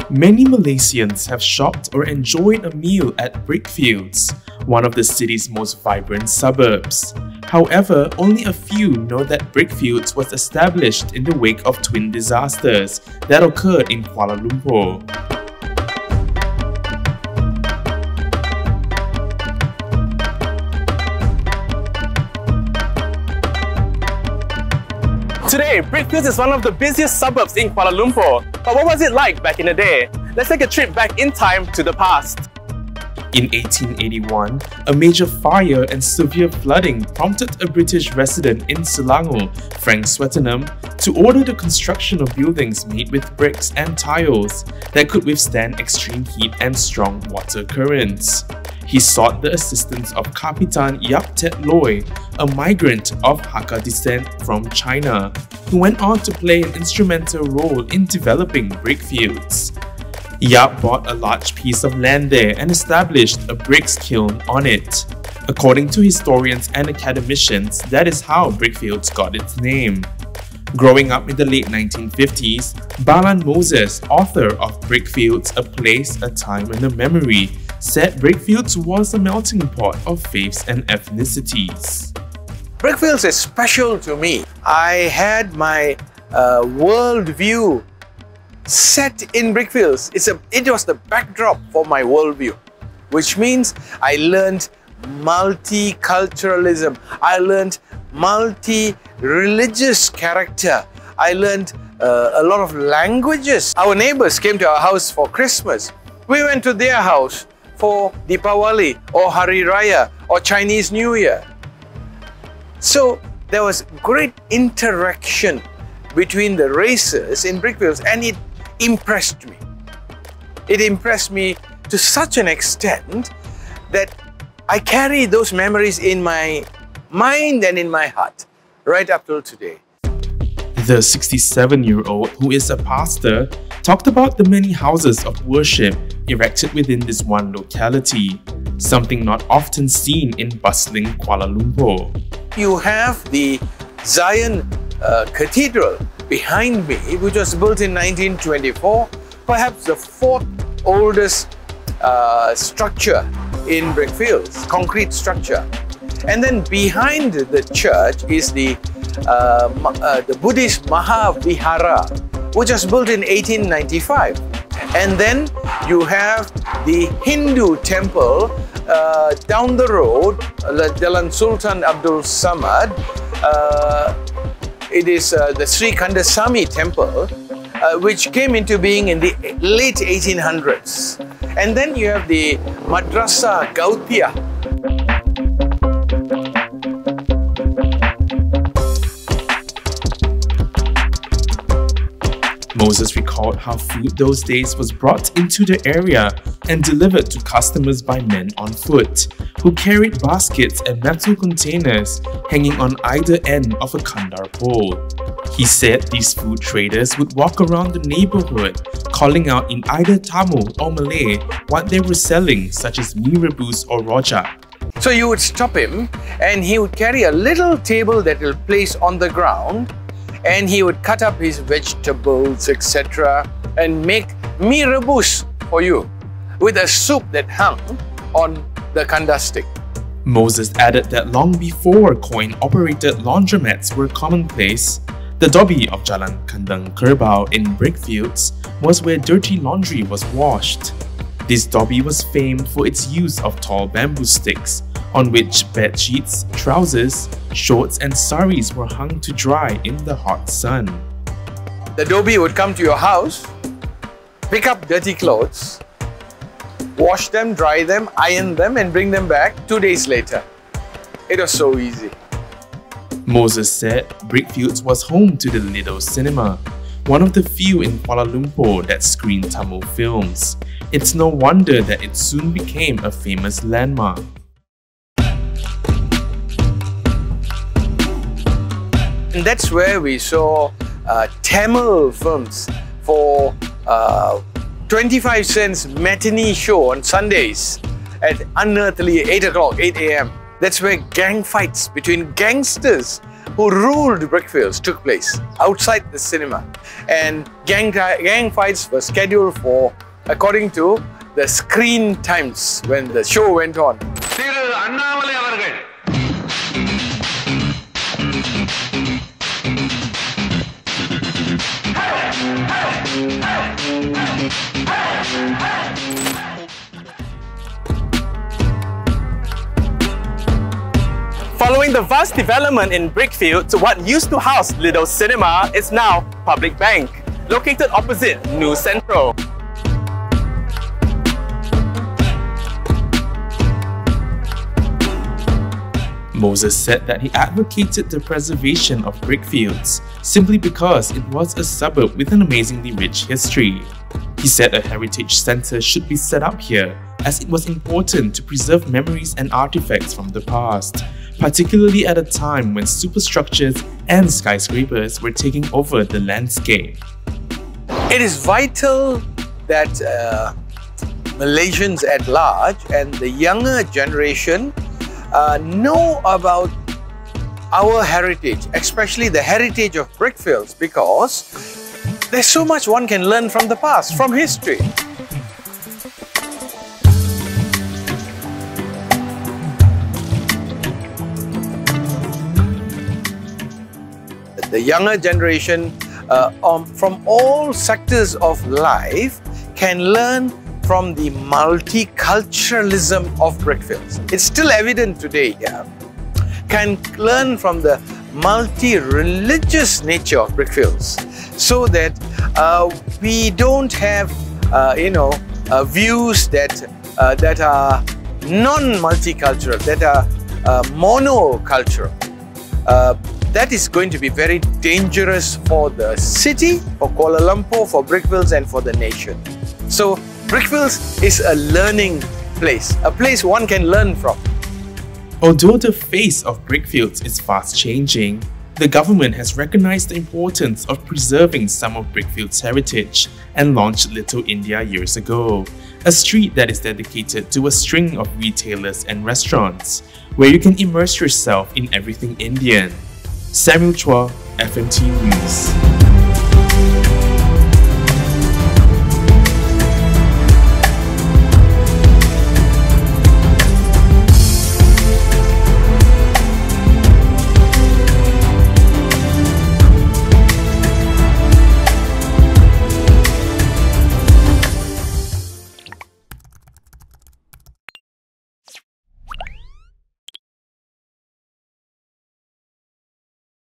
Many Malaysians have shopped or enjoyed a meal at Brickfields, one of the city's most vibrant suburbs. However, only a few know that Brickfields was established in the wake of twin disasters that occurred in Kuala Lumpur. Today, Brickfields is one of the busiest suburbs in Kuala Lumpur. But what was it like back in the day? Let's take a trip back in time to the past. In 1881, a major fire and severe flooding prompted a British resident in Selangor, Frank Swettenham, to order the construction of buildings made with bricks and tiles that could withstand extreme heat and strong water currents. He sought the assistance of Kapitan Yap Tet Loy, a migrant of Hakka descent from China, who went on to play an instrumental role in developing Brickfields. Yap bought a large piece of land there and established a bricks kiln on it. According to historians and academicians, that is how Brickfields got its name. Growing up in the late 1950s, Balan Moses, author of Brickfields, A Place, a Time and a Memory, said Brickfields was a melting pot of faiths and ethnicities. Brickfields is special to me. I had my worldview set in Brickfields. It was the backdrop for my worldview, which means I learned multiculturalism. I learned multi-religious character. I learned a lot of languages. Our neighbors came to our house for Christmas. We went to their house for Deepawali or Hari Raya or Chinese New Year. So there was great interaction between the races in Brickfields, and it impressed me. It impressed me to such an extent that I carry those memories in my mind and in my heart right up till today. The 67-year-old, who is a pastor, talked about the many houses of worship erected within this one locality, something not often seen in bustling Kuala Lumpur. You have the Zion Cathedral behind me, which was built in 1924, perhaps the fourth oldest structure in Brickfields, concrete structure. And then behind the church is the Buddhist Mahavihara, which was built in 1895. And then you have the Hindu temple down the road, Jalan Sultan Abdul Samad. It is the Sri Kandasamy temple, which came into being in the late 1800s. And then you have the Madrasah Gautiah. Moses recalled how food those days was brought into the area and delivered to customers by men on foot, who carried baskets and metal containers hanging on either end of a kandar pole. He said these food traders would walk around the neighborhood, calling out in either Tamil or Malay what they were selling, such as mee rebus or rojak. So you would stop him, and he would carry a little table that he'll place on the ground, and he would cut up his vegetables, etc., and make mee rebus for you with a soup that hung on the kanda stick. Moses added that long before coin-operated laundromats were commonplace, the Dobby of Jalan Kandang Kerbau in Brickfields was where dirty laundry was washed. This Dobby was famed for its use of tall bamboo sticks, on which bed sheets, trousers, shorts and saris were hung to dry in the hot sun. The Dobby would come to your house, pick up dirty clothes, wash them, dry them, iron them and bring them back 2 days later. It was so easy. Moses said Brickfields was home to the Lido Cinema, one of the few in Kuala Lumpur that screened Tamil films. It's no wonder that it soon became a famous landmark. And that's where we saw Tamil films for 25 cents matinee show on Sundays at unearthly 8 o'clock, 8 a.m. That's where gang fights between gangsters who ruled Brickfields took place outside the cinema, and gang fights were scheduled for according to the screen times when the show went on. Following the vast development in Brickfields, what used to house Little Cinema is now Public Bank, located opposite New Central. Moses said that he advocated the preservation of Brickfields simply because it was a suburb with an amazingly rich history. He said a heritage centre should be set up here as it was important to preserve memories and artifacts from the past, particularly at a time when superstructures and skyscrapers were taking over the landscape. It is vital that Malaysians at large and the younger generation know about our heritage, especially the heritage of Brickfields, because there's so much one can learn from the past, from history. The younger generation from all sectors of life can learn from the multiculturalism of Brickfields. It's still evident today, can learn from the multi-religious nature of Brickfields, so that we don't have, views that are non-multicultural, that are monocultural. That is going to be very dangerous for the city, for Kuala Lumpur, for Brickfields and for the nation. So Brickfields is a learning place, a place one can learn from. Although the face of Brickfields is fast changing, the government has recognized the importance of preserving some of Brickfields' heritage and launched Little India years ago, a street that is dedicated to a string of retailers and restaurants, where you can immerse yourself in everything Indian. Samuel Chua, FMT News.